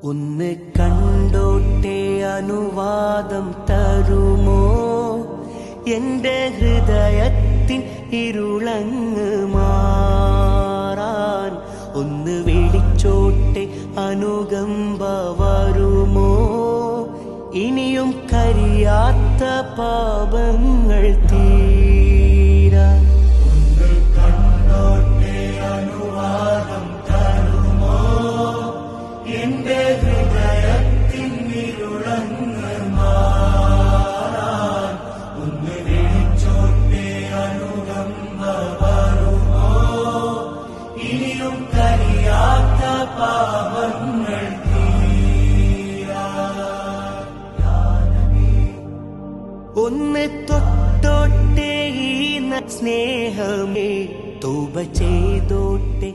ഒന്ന് കണ്ടോട്ടെ അനുവാദം തരുമോ? എന്റെ ഹൃദയത്തിൻ ഇരുളങ്ങ് മാറാൻ ഒന്ന് വിളിച്ചോട്ടെ അനുകമ്പ വരുമോ? ഇനിയും കരിയാത്ത പാപങ്ങൾ തീരാൻ ഒന്ന് കണ്ടോട്ടെ അനുവാദം തരുമോ? എന്റെ ഹൃദയത്തിൻ ഇരുളങ്ങ് മാറാൻ ഒന്ന് വിളിച്ചോട്ടെ അനുകമ്പ വരുമോ? ഇനിയും കരിയാത്ത പാപങ്ങൾ ഒന്ന് തൊട്ടോട്ടെ ഈ സ്നേഹമേ തൗബ ചെയ്തോട്ടെ